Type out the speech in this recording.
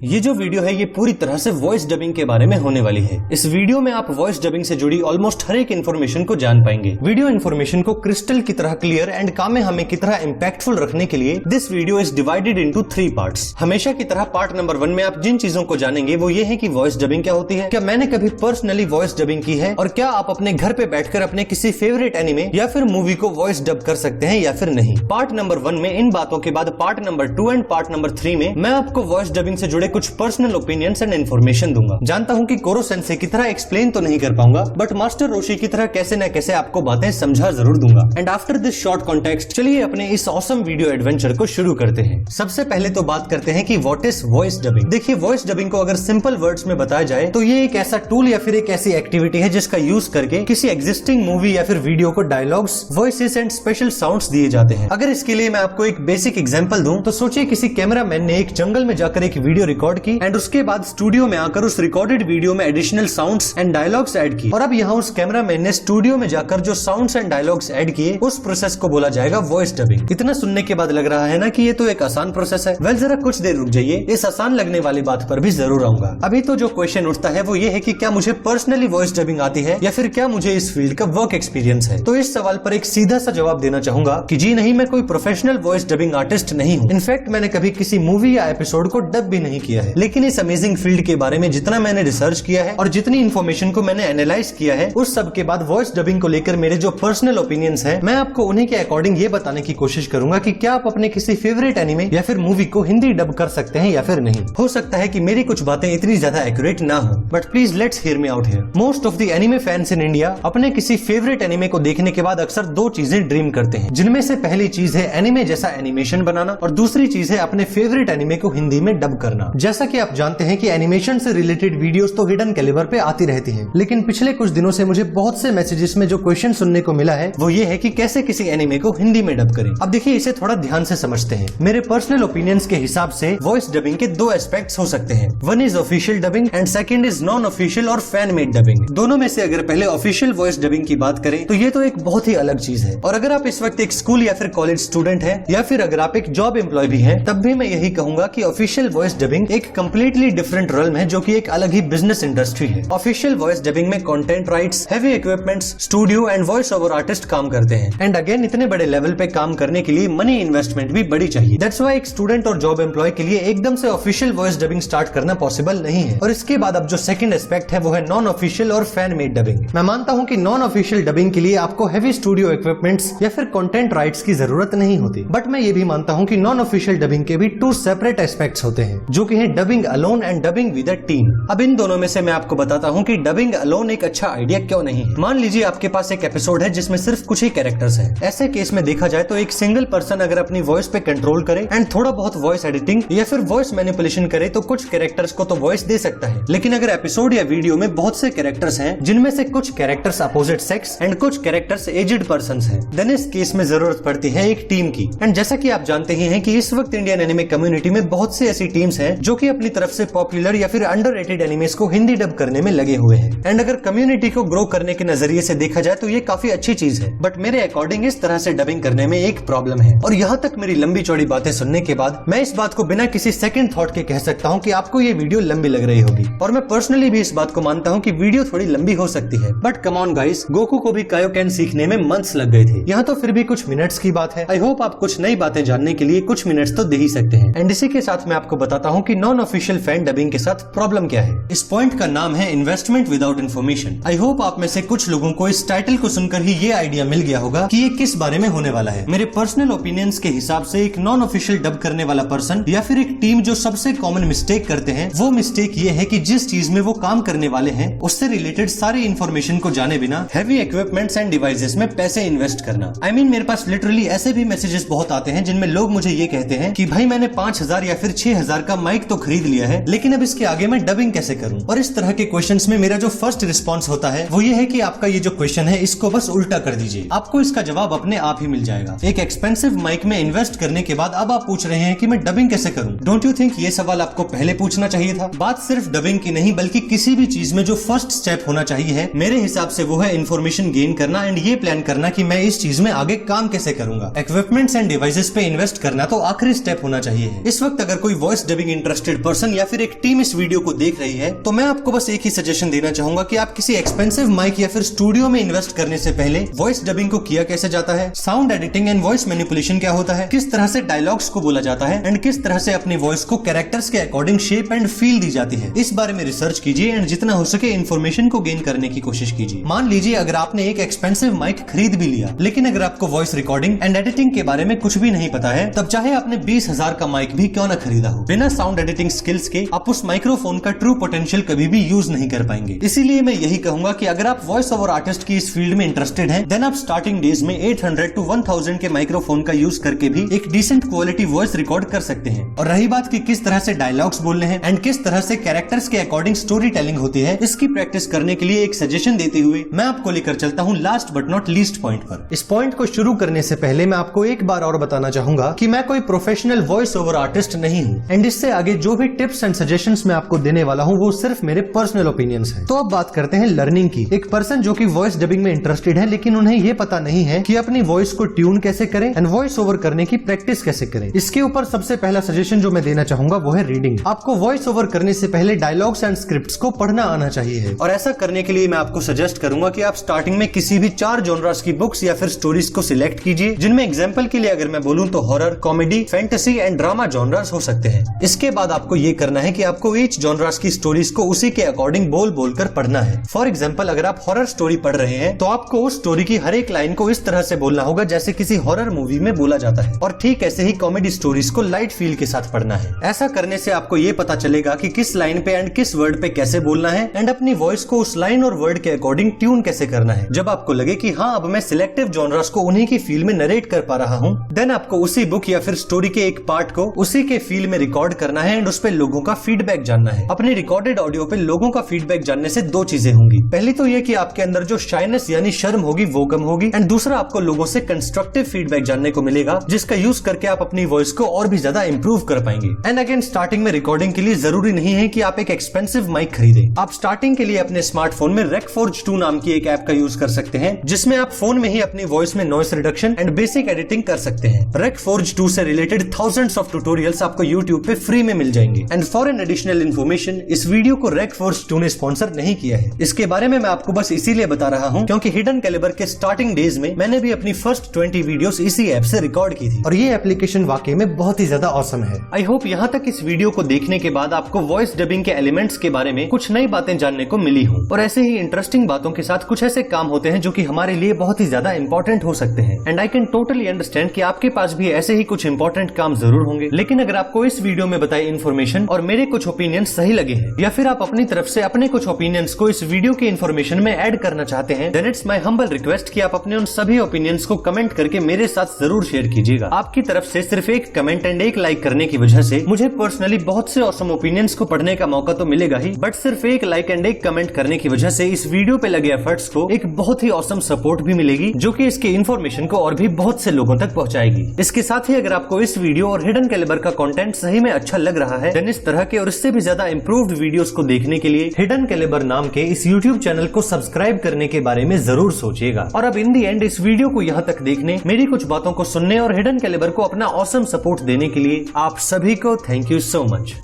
ये जो वीडियो है ये पूरी तरह से वॉइस डबिंग के बारे में होने वाली है। इस वीडियो में आप वॉइस डबिंग से जुड़ी ऑलमोस्ट हर एक इन्फॉर्मेशन को जान पाएंगे। वीडियो इन्फॉर्मेशन को क्रिस्टल की तरह क्लियर एंड कामे की तरह इम्पैक्टफुल रखने के लिए this video is divided into 3 parts. हमेशा की तरह पार्ट नंबर 1 में आप जिन चीजों को जानेंगे वो ये है कि वॉइस डबिंग क्या होती है, क्या मैंने कभी पर्सनली वॉइस डबिंग की है, और क्या आप अपने घर पे बैठकर अपने किसी फेवरेट एनिमे या फिर मूवी को वॉइस डब कर सकते हैं या फिर नहीं। पार्ट नंबर 1 में इन बातों के बाद part number 2 and part number 3 में मैं आपको वॉइस डबिंग से जुड़े कुछ पर्सनल ओपिनियंस एंड इन्फॉर्मेशन दूंगा। जानता हूं कि कोरो सेंसे की तरह एक्सप्लेन तो नहीं कर पाऊंगा, बट मास्टर रोशी की तरह कैसे न कैसे आपको बातें समझा जरूर दूंगा। And after this short context चलिए अपने इस ऑसम वीडियो एडवेंचर को शुरू करते हैं। सबसे पहले तो बात करते हैं कि व्हाट इज वॉइस डबिंग। देखिए, वॉइस डबिंग को अगर सिंपल वर्ड्स में बताया जाए तो ये एक ऐसा टूल या फिर एक ऐसी एक्टिविटी है जिसका यूज करके किसी एग्जिस्टिंग मूवी या फिर वीडियो को dialogues, voices and special sounds दिए जाते हैं। अगर इसके लिए मैं आपको एक बेसिक एग्जांपल दूं तो सोचिए किसी कैमरामैन ने एक जंगल में जाकर एक वीडियो रिकॉर्ड की एंड उसके बाद स्टूडियो में आकर उस रिकॉर्डेड वीडियो में additional sounds and dialogues add किए, और अब यहाँ उस कैमरामैन ने स्टूडियो में जाकर जो साउंड्स एंड डायलॉग्स ऐड किए उस प्रोसेस को बोला जाएगा वॉइस डबिंग। इतना सुनने के बाद लग रहा है ना कि ये तो एक आसान प्रोसेस है। वेल, जरा कुछ देर रुक जाइए, इस आसान लगने वाली बात पर भी जरूर आऊंगा। अभी तो जो क्वेश्चन उठता है वो ये है कि क्या मुझे पर्सनली वॉइस डबिंग आती है या फिर क्या मुझे इस फील्ड का वर्क एक्सपीरियंस है। तो इस सवाल पर एक सीधा सा जवाब देना चाहूंगा कि जी नहीं, मैं कोई प्रोफेशनल वॉइस डबिंग आर्टिस्ट नहीं हूँ। इनफैक्ट मैंने कभी किसी मूवी या एपिसोड को डब भी नहीं किया है, लेकिन इस अमेजिंग फील्ड के बारे में जितना मैंने रिसर्च किया है और जितनी इन्फॉर्मेशन को मैंने एनालाइज किया है उस सब के बाद वॉइस डबिंग को लेकर मेरे जो पर्सनल ओपिनियंस हैं मैं आपको उन्हीं के अकॉर्डिंग ये बताने की कोशिश करूंगा कि क्या आप अपने किसी फेवरेट एनिमे या फिर मूवी को हिंदी डब कर सकते हैं या फिर नहीं। हो सकता है कि मेरी कुछ बातें इतनी ज्यादा एक्यूरेट ना हो, but please let's hear me out here. Most of the anime fans in India अपने किसी फेवरेट एनिमे को देखने के बाद अक्सर 2 चीजें ड्रीम करते हैं, जिनमें से पहली चीज है एनिमे जैसा एनिमेशन बनाना और दूसरी चीज है अपने फेवरेट एनिमे को हिंदी में डब करना। जैसा कि आप जानते हैं कि एनिमेशन से रिलेटेड वीडियोस तो हिडन कैलिबर पे आती रहती हैं, लेकिन पिछले कुछ दिनों से मुझे बहुत से मैसेजेस में जो क्वेश्चन सुनने को मिला है वो ये है कि कैसे किसी एनिमे को हिंदी में डब करें। अब देखिए, इसे थोड़ा ध्यान से समझते हैं। मेरे पर्सनल ओपिनियंस के हिसाब से वॉइस डबिंग के 2 एस्पेक्ट्स हो सकते हैं। One is official dubbing and second is non official और फैन मेड डबिंग। दोनों में से अगर पहले ऑफिशियल वॉइस डबिंग की बात करें तो ये तो एक बहुत ही अलग चीज है, और अगर आप इस वक्त एक स्कूल या फिर कॉलेज स्टूडेंट हैं या फिर अगर आप एक जॉब एम्प्लॉय भी हैं, तब भी मैं यही कहूंगा कि ऑफिशियल वॉइस डबिंग एक कंप्लीटली डिफरेंट रॉल्म है जो कि एक अलग ही बिजनेस इंडस्ट्री है। ऑफिशियल वॉइस डबिंग में content rights, heavy equipments, studio and voice over artist काम करते हैं, एंड अगेन इतने बड़े लेवल पे काम करने के लिए मनी इन्वेस्टमेंट भी बड़ी चाहिए। दैट्स व्हाई एक स्टूडेंट और जॉब एम्प्लॉय के लिए एकदम से ऑफिशियल वॉइस डबिंग स्टार्ट करना पॉसिबल नहीं है। और इसके बाद अब जो सेकंड एस्पेक्ट है वो है नॉन ऑफिशियल और फैन मेड डबिंग। मैं मानता हूं कि नॉन ऑफिशियल डबिंग के लिए आपको हेवी स्टूडियो इक्विपमेंट्स या फिर कंटेंट राइट्स की जरूरत नहीं होती, बट मैं ये भी मानता हूं कि नॉन ऑफिशियल डबिंग के भी 2 सेपरेट एस्पेक्ट्स होते हैं, जो कि है dubbing alone and dubbing with a team. अब इन दोनों में से मैं आपको बताता हूं कि डबिंग अलोन एक अच्छा आइडिया क्यों नहीं है। मान लीजिए आपके पास एक एपिसोड है जिसमें सिर्फ कुछ ही कैरेक्टर्स हैं। ऐसे केस में देखा जाए तो एक सिंगल पर्सन अगर अपनी वॉइस पे कंट्रोल करे एंड थोड़ा बहुत वॉइस एडिटिंग या फिर वॉइस मैनिपुलेशन करे तो कुछ कैरेक्टर्स को तो वॉइस दे सकता है। लेकिन अगर एपिसोड या वीडियो में बहुत से कैरेक्टर्स हैं जिनमें से कुछ कैरेक्टर्स अपोजिट सेक्स एंड कुछ कैरेक्टर्स एजेड पर्संस हैं, देन इस केस में जरूरत पड़ती है एक टीम की। एंड जैसा कि आप जानते ही हैं कि इस वक्त इंडियन एनिमे कम्युनिटी में बहुत सी ऐसी टीम्स हैं जो कि अपनी तरफ से पॉपुलर या फिर अंडररेटेड एनिमेस को हिंदी डब करने में लगे हुए हैं। एंड अगर कम्युनिटी को ग्रो करने के नजरिए से देखा जाए तो ये काफी अच्छी चीज है, बट मेरे अकॉर्डिंग इस तरह से डबिंग करने में एक प्रॉब्लम है। और यहाँ तक मेरी लंबी चौड़ी बातें सुनने के बाद मैं इस बात को बिना किसी सेकंड थॉट के कह सकता हूँ कि आपको ये वीडियो लंबी लग रही होगी, और मैं पर्सनली भी इस बात को मानता हूँ कि वीडियो थोड़ी लंबी हो सकती है। But come on guys, Goku को भी कायोकेन सीखने में मंथ्स लग गए थे, यहाँ तो फिर भी कुछ मिनट्स की बात है। आई होप आप कुछ नई बातें जानने के लिए कुछ मिनट्स तो दे ही सकते हैं। एंड इसी के साथ मैं आपको बताता हूँ कि नॉन ऑफिशियल फैन डबिंग के साथ प्रॉब्लम क्या है। इस पॉइंट का नाम है investment without information. I hope आप में से कुछ लोगों को इस टाइटल को सुनकर ही ये आइडिया मिल गया होगा कि ये किस बारे में होने वाला है। मेरे पर्सनल ओपिनियंस के हिसाब से एक नॉन ऑफिशियल डब करने वाला पर्सन या फिर एक टीम जो सबसे कॉमन मिस्टेक करते हैं वो मिस्टेक ये है कि जिस चीज में वो काम करने वाले हैं उससे रिलेटेड सारी इन्फॉर्मेशन को जाने बिना हेवी इक्विपमेंट्स एंड डिवाइसेस में पैसे इन्वेस्ट करना। आई मीन मेरे पास लिटरली ऐसे भी मैसेजेस बहुत आते हैं जिनमें लोग मुझे ये कहते हैं कि भाई मैंने 5000 या फिर 6000 का माइक तो खरीद लिया है, लेकिन अब इसके आगे मैं डबिंग कैसे करूं। और इस तरह के क्वेश्चंस में मेरा जो फर्स्ट रिस्पॉन्स होता है वो ये है कि आपका ये जो क्वेश्चन है इसको बस उल्टा कर दीजिए, आपको इसका जवाब अपने आप ही मिल जाएगा। एक एक्सपेंसिव माइक में इन्वेस्ट करने के बाद अब आप पूछ रहे हैं कि मैं डबिंग कैसे करूं। डोंट यू थिंक ये सवाल आपको पहले पूछना चाहिए था। बात सिर्फ डबिंग की नहीं बल्कि किसी भी चीज में जो फर्स्ट स्टेप होना चाहिए है मेरे हिसाब से वो है इन्फॉर्मेशन गेन करना एंड ये प्लान करना कि मैं इस चीज में आगे काम कैसे करूंगा। इक्विपमेंट्स एंड डिवाइसेस पे इन्वेस्ट करना तो आखिरी स्टेप होना चाहिए। इस वक्त अगर कोई वॉइस डबिंग इंटरेस्टेड पर्सन या फिर एक टीम इस वीडियो को देख रही है तो मैं आपको बस एक ही सजेशन देना चाहूंगा कि आप किसी एक्सपेंसिव माइक या फिर स्टूडियो में इन्वेस्ट करने से पहले वॉइस डबिंग को किया कैसे जाता है, sound editing and voice manipulation क्या होता है, किस तरह से डायलॉग्स को बोला जाता है एंड किस तरह से अपनी वॉइस को कैरेक्टर्स के अकॉर्डिंग शेप एंड फील दी जाती है, इस बारे में रिसर्च कीजिए एंड जितना हो सके इन्फॉर्मेशन को गेन करने की कोशिश कीजिए। मान लीजिए अगर आपने एक एक्सपेंसिव माइक खरीद भी लिया लेकिन अगर आपको वॉइस रिकॉर्डिंग एंड एडिटिंग के बारे में कुछ भी नहीं पता है, तब चाहे आपने 20,000 का माइक भी क्यों न खरीदा हो, बिना साउंड एडिटिंग स्किल्स के आप उस माइक्रोफोन का ट्रू पोटेंशियल कभी भी यूज नहीं कर पाएंगे। इसीलिए मैं यही कहूंगा कि अगर आप वॉइस ओवर आर्टिस्ट की इस फील्ड में इंटरेस्टेड हैं, देन आप स्टार्टिंग डेज में 800 to 1000 के माइक्रोफोन का यूज करके भी एक डिसेंट क्वालिटी वॉइस रिकॉर्ड कर सकते हैं। और रही बात कि किस तरह से डायलॉग्स बोलने हैं एंड किस तरह से कैरेक्टर्स के अकॉर्डिंग स्टोरी टेलिंग होती है, इसकी प्रैक्टिस करने के लिए एक सजेशन देते हुए मैं आपको लेकर चलता हूँ last but not least point पर। इस पॉइंट को शुरू करने से पहले मैं आपको एक बार और बताना चाहूंगा कि मैं कोई प्रोफेशनल वॉइस ओवर आर्टिस्ट नहीं हूँ एंड इससे आगे जो भी टिप्स एंड सजेशंस मैं आपको देने वाला हूँ वो सिर्फ मेरे पर्सनल ओपिनियंस हैं। तो अब बात करते हैं लर्निंग की। एक पर्सन जो कि वॉइस डबिंग में इंटरेस्टेड है लेकिन उन्हें ये पता नहीं है कि अपनी वॉइस को ट्यून कैसे करें एंड वॉइस ओवर करने की प्रैक्टिस कैसे करें, इसके ऊपर सबसे पहला सजेशन जो मैं देना चाहूंगा वो है रीडिंग। आपको वॉइस ओवर करने से पहले डायलॉग्स एंड स्क्रिप्ट्स को पढ़ना आना चाहिए और ऐसा करने के लिए मैं आपको सजेस्ट करूंगा कि आप स्टार्टिंग में किसी भी 4 जॉनरास की बुक्स या फिर स्टोरीज को सिलेक्ट कीजिए, जिनमें एग्जांपल के लिए अगर मैं बोलूं तो horror, comedy, fantasy and drama genres हो सकते हैं। इसके बाद आपको ये करना है कि आपको ईच जॉनरास की स्टोरीज को उसी के अकॉर्डिंग बोल बोलकर पढ़ना है। फॉर एग्जाम्पल अगर आप हॉरर स्टोरी पढ़ रहे हैं तो आपको उस स्टोरी की हर एक लाइन को इस तरह से बोलना होगा जैसे किसी हॉरर मूवी में बोला जाता है, और ठीक ऐसे ही कॉमेडी स्टोरीज को लाइट फील के साथ पढ़ना है। ऐसा करने से आपको ये पता चलेगा कि किस लाइन पे एंड किस वर्ड पे कैसे बोलना है एंड अपनी वॉइस को उस लाइन और वर्ड के अकॉर्डिंग ट्यून कैसे करना है। जब आपको लगे कि हाँ अब मैं सिलेक्टिव जॉनरास को उन्हीं की फील में नरेट कर पा रहा हूँ, देन आपको उसी बुक या फिर स्टोरी के एक पार्ट को उसी के फील में रिकॉर्ड करना है एंड उस पे लोगों का फीडबैक जानना है। अपने रिकॉर्डेड ऑडियो पे लोगों का फीडबैक जानने से 2 चीजें होंगी। पहली तो ये कि आपके अंदर जो शाइनेस यानी शर्म होगी वो कम होगी एंड दूसरा आपको लोगों से कंस्ट्रक्टिव फीडबैक जानने को मिलेगा जिसका यूज करके आप अपनी वॉइस को और भी ज्यादा इंप्रूव कर पाएंगे। एंड अगेन स्टार्टिंग में रिकॉर्डिंग के लिए जरूरी नहीं है कि आप एक एक्सपेंसिव माइक खरीदें। आप स्टार्टिंग के लिए अपने स्मार्टफोन में रेकफोर्ज 2 नाम की एक ऐप का यूज कर सकते हैं जिसमें आप फोन में ही अपनी वॉइस में noise reduction and basic editing कर सकते हैं। रेकफोर्ज 2 से रिलेटेड थाउजेंड्स ऑफ ट्यूटोरियल्स आपको यूट्यूब पे फ्री में मिल जाएंगे। And for an additional information, इस वीडियो को रेकफोर्ज 2 ने स्पॉन्सर नहीं किया है। इसके बारे में मैं आपको बस इसीलिए बता रहा हूँ क्योंकि हिडन कैलिबर के स्टार्टिंग डेज में मैंने भी अपनी फर्स्ट 20 वीडियोस इसी ऐप से रिकॉर्ड की थी और ये एप्लीकेशन वाकई में बहुत ही ज्यादा ऑसम है। आई होप यहाँ तक इस वीडियो को देखने के बाद आपको वॉइस डबिंग के एलिमेंट्स के बारे में कुछ नई बातें जानने को मिली हो। और ऐसे ही इंटरेस्टिंग बातों के साथ कुछ ऐसे काम होते हैं जो कि हमारे लिए बहुत ही ज्यादा इंपॉर्टेंट हो सकते हैं। And I can totally understand कि आपके पास भी ऐसे ही कुछ इंपॉर्टेंट काम जरूर होंगे, लेकिन अगर आपको इस वीडियो में बताई इन्फॉर्मेशन और मेरे कुछ ओपिनियन सही लगे हैं या फिर आप अपनी तरफ से अपने कुछ ओपिनियंस को इस वीडियो की इन्फॉर्मेशन में ऐड करना चाहते हैं, then it's my humble request कि आप अपने उन सभी ओपिनियंस को कमेंट करके मेरे साथ जरूर शेयर कीजिएगा। आपकी तरफ से सिर्फ एक कमेंट एंड एक लाइक करने की वजह से मुझे पर्सनली बहुत से ऑसम ओपिनियंस को पढ़ने का मौका तो मिलेगा ही, बट सिर्फ एक लाइक एंड एक कमेंट करने की वजह से इस वीडियो पे लगे एफर्ट्स को एक बहुत ही ऑसम सपोर्ट भी मिलेगी जो कि इसके इन्फॉर्मेशन को और भी बहुत से लोगों तक पहुंचाएगी। इसके साथ ही अगर आपको इस वीडियो और हिडन कैलिबर का कंटेंट सही में अच्छा लग रहा है, देन इस तरह के और इससे भी ज्यादा इंप्रूव्ड वीडियोस को देखने के लिए हिडन कैलिबर नाम के इस यूट्यूब चैनल को सब्सक्राइब करने के बारे में जरूर सोचिएगा। और अब इन दी एंड इस वीडियो को यहाँ तक देखने, मेरी कुछ बातों को सुनने और हिडन कैलिबर को अपना ऑसम सपोर्ट देने के लिए आप सभी को थैंक यू सो मच।